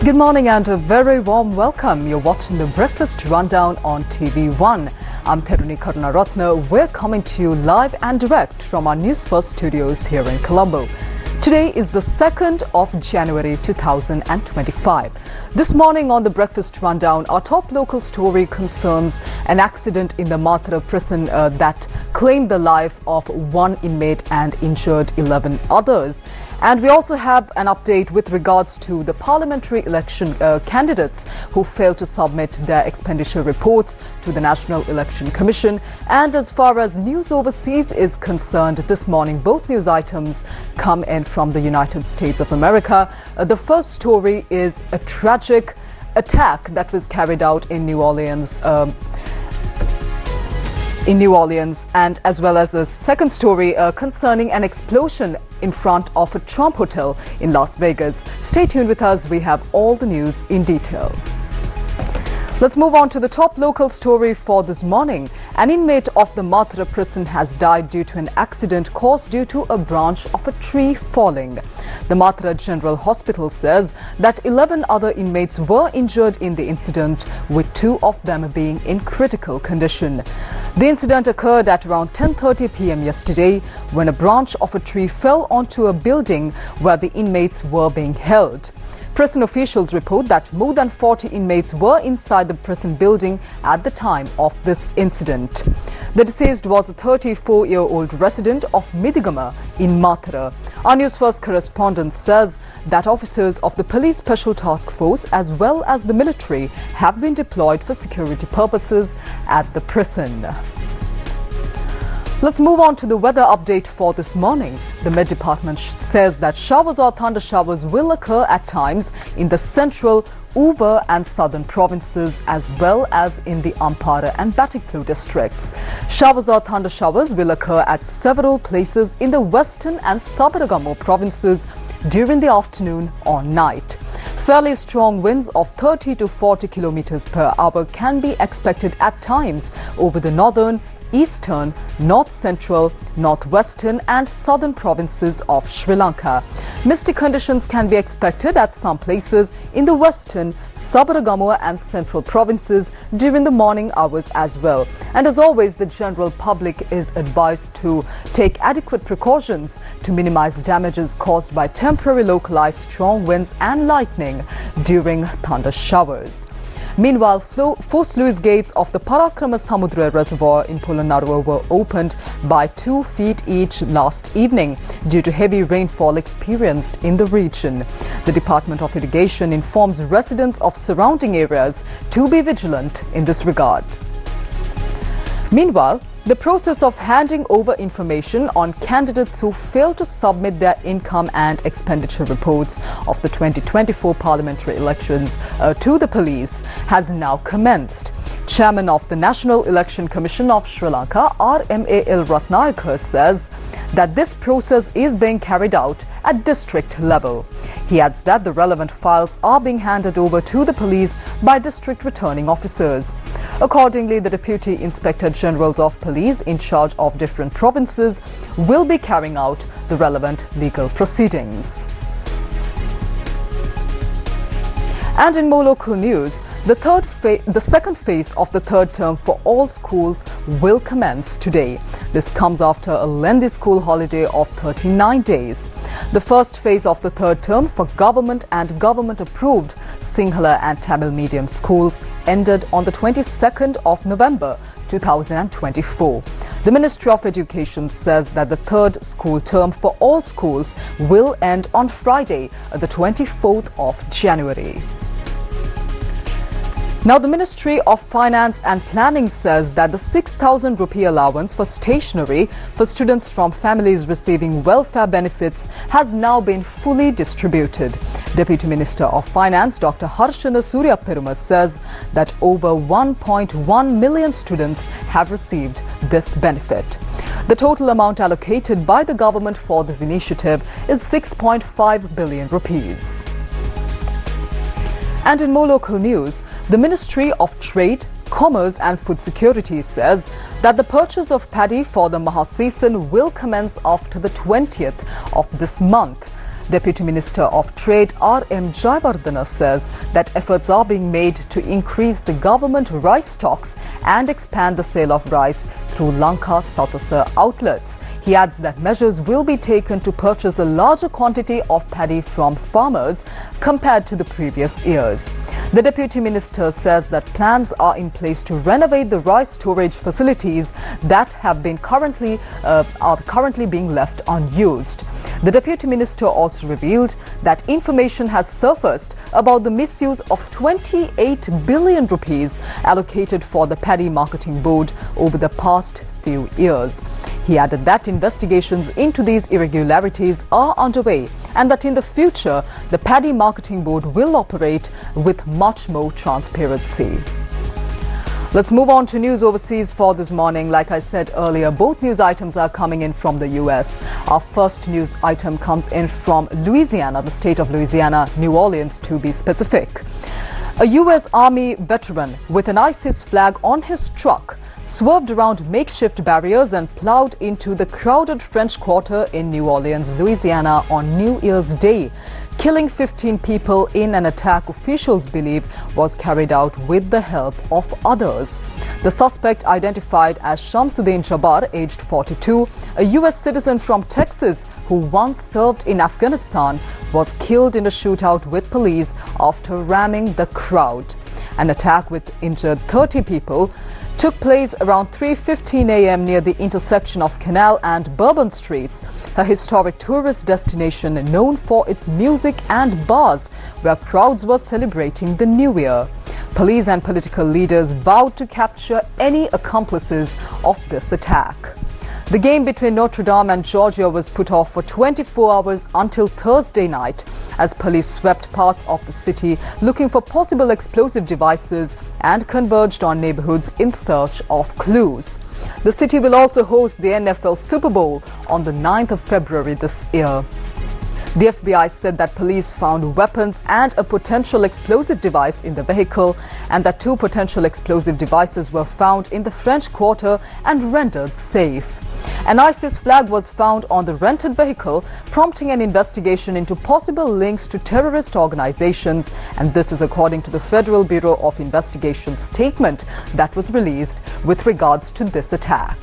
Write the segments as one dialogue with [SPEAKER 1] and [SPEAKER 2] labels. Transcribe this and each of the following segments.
[SPEAKER 1] Good morning and a very warm welcome. You're watching the Breakfast Rundown on TV1. I'm Therunee Karunaratne. We're coming to you live and direct from our Newsfirst studios here in Colombo. Today is the 2nd of January 2025. This morning on the Breakfast Rundown, our top local story concerns an accident in the Matara prison that claimed the life of one inmate and injured 11 others. And we also have an update with regards to the parliamentary election candidates who failed to submit their expenditure reports to the National Election Commission. And as far as news overseas is concerned, this morning both news items come in from the United States of America. The first story is a tragic attack that was carried out in New Orleans. And as well as a second story concerning an explosion in front of a Trump hotel in Las Vegas. Stay tuned with us. We have all the news in detail. Let's move on to the top local story for this morning. An inmate of the Matara prison has died due to an accident caused due to a branch of a tree falling. The Matara General Hospital says that 11 other inmates were injured in the incident, with 2 of them being in critical condition. The incident occurred at around 10:30 p.m. yesterday when a branch of a tree fell onto a building where the inmates were being held. Prison officials report that more than 40 inmates were inside the prison building at the time of this incident. The deceased was a 34-year-old resident of Midigama in Matara. Our Newsfirst correspondent says that officers of the Police Special Task Force as well as the military have been deployed for security purposes at the prison. Let's move on to the weather update for this morning. The Met Department says that showers or thunder showers will occur at times in the central, Uber and southern provinces as well as in the Ampara and Batiklu districts. Showers or thunder showers will occur at several places in the western and Sabaragamo provinces during the afternoon or night. Fairly strong winds of 30 to 40 kilometers per hour can be expected at times over the northern, eastern, north central, northwestern and southern provinces of Sri Lanka. Misty conditions can be expected at some places in the western, Sabaragamo and central provinces during the morning hours as well. And as always, the general public is advised to take adequate precautions to minimize damages caused by temporary localized strong winds and lightning during thunder showers. Meanwhile, 4 sluice gates of the Parakrama Samudra Reservoir in Polonnaruwa were opened by 2 feet each last evening due to heavy rainfall experienced in the region. The Department of Irrigation informs residents of surrounding areas to be vigilant in this regard. Meanwhile, the process of handing over information on candidates who fail to submit their income and expenditure reports of the 2024 parliamentary elections to the police has now commenced. Chairman of the National Election Commission of Sri Lanka, RMAL Ratnayake, says that this process is being carried out at district level. He adds that the relevant files are being handed over to the police by district returning officers. Accordingly, the Deputy Inspector Generals of Police in charge of different provinces will be carrying out the relevant legal proceedings. And in more local news, the second phase of the third term for all schools will commence today. This comes after a lengthy school holiday of 39 days. The first phase of the third term for government and government-approved Sinhala and Tamil medium schools ended on the 22nd of November 2024. The Ministry of Education says that the third school term for all schools will end on Friday, the 24th of January. Now, the Ministry of Finance and Planning says that the 6,000 rupee allowance for stationery for students from families receiving welfare benefits has now been fully distributed. Deputy Minister of Finance Dr. Harshana Suryaperuma says that over 1.1 million students have received this benefit. The total amount allocated by the government for this initiative is 6.5 billion rupees. And in more local news, the Ministry of Trade, Commerce and Food Security says that the purchase of paddy for the Maha season will commence after the 20th of this month. Deputy Minister of Trade R.M. Jayawardena says that efforts are being made to increase the government rice stocks and expand the sale of rice through Lanka South outlets. He adds that measures will be taken to purchase a larger quantity of paddy from farmers compared to the previous years. The Deputy Minister says that plans are in place to renovate the rice storage facilities that have been currently being left unused. The Deputy Minister also revealed that information has surfaced about the misuse of 28 billion rupees allocated for the Paddy Marketing Board over the past few years. He added that investigations into these irregularities are underway and that in the future the Paddy Marketing Board will operate with much more transparency. Let's move on to news overseas for this morning. Like I said earlier, both news items are coming in from the US. Our first news item comes in from Louisiana, the state of Louisiana, New Orleans to be specific. A US Army veteran with an ISIS flag on his truck swerved around makeshift barriers and plowed into the crowded French Quarter in New Orleans, Louisiana on New Year's Day, killing 15 people in an attack officials believe was carried out with the help of others. The suspect, identified as Shamsuddin Jabbar, aged 42, a US citizen from Texas who once served in Afghanistan, was killed in a shootout with police after ramming the crowd. An attack which injured 30 people took place around 3:15 a.m. near the intersection of Canal and Bourbon Streets, a historic tourist destination known for its music and bars, where crowds were celebrating the New Year. Police and political leaders vowed to capture any accomplices of this attack. The game between Notre Dame and Georgia was put off for 24 hours until Thursday night as police swept parts of the city looking for possible explosive devices and converged on neighborhoods in search of clues. The city will also host the NFL Super Bowl on the 9th of February this year. The FBI said that police found weapons and a potential explosive device in the vehicle and that 2 potential explosive devices were found in the French Quarter and rendered safe. An ISIS flag was found on the rented vehicle, prompting an investigation into possible links to terrorist organizations, and this is according to the Federal Bureau of Investigation statement that was released with regards to this attack.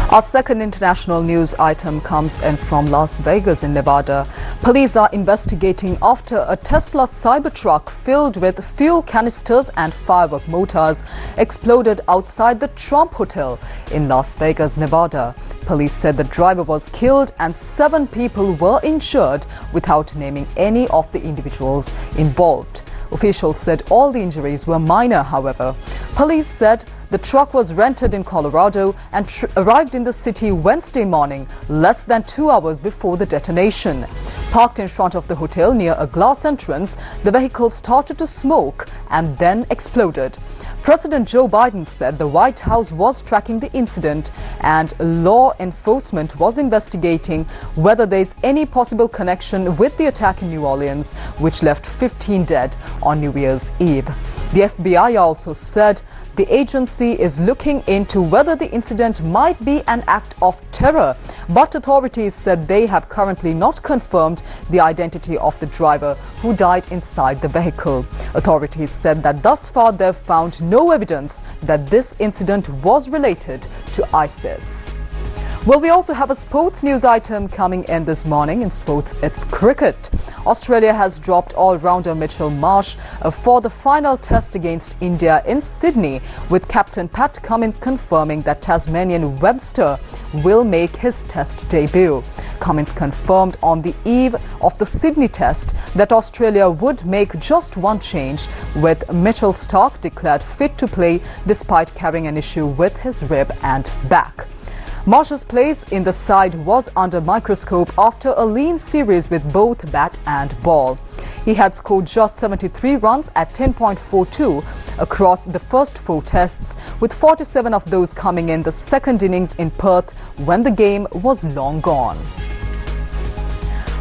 [SPEAKER 1] Our second international news item comes in from Las Vegas in Nevada. Police are investigating after a Tesla Cybertruck filled with fuel canisters and firework mortars exploded outside the Trump Hotel in Las Vegas, Nevada. Police said the driver was killed and 7 people were injured without naming any of the individuals involved. Officials said all the injuries were minor, however. Police said the truck was rented in Colorado and arrived in the city Wednesday morning, less than 2 hours before the detonation. Parked in front of the hotel near a glass entrance, the vehicle started to smoke and then exploded. President Joe Biden said the White House was tracking the incident and law enforcement was investigating whether there is any possible connection with the attack in New Orleans, which left 15 dead on New Year's Eve. The FBI also said the agency is looking into whether the incident might be an act of terror, but authorities said they have currently not confirmed the identity of the driver who died inside the vehicle. Authorities said that thus far they've found no evidence that this incident was related to ISIS. Well, we also have a sports news item coming in this morning. In sports, it's cricket. Australia has dropped all-rounder Mitchell Marsh for the final test against India in Sydney, with captain Pat Cummins confirming that Tasmanian Webster will make his test debut. Cummins confirmed on the eve of the Sydney test that Australia would make just one change, with Mitchell Starc declared fit to play despite carrying an issue with his rib and back. Marsh's place in the side was under microscope after a lean series with both bat and ball. He had scored just 73 runs at 10.42 across the first 4 tests, with 47 of those coming in the second innings in Perth when the game was long gone.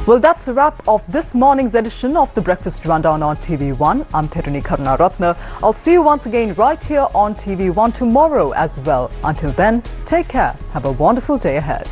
[SPEAKER 1] Well, that's a wrap of this morning's edition of the Breakfast Rundown on TV1. I'm Therunee Karunaratne. I'll see you once again right here on TV1 tomorrow as well. Until then, take care. Have a wonderful day ahead.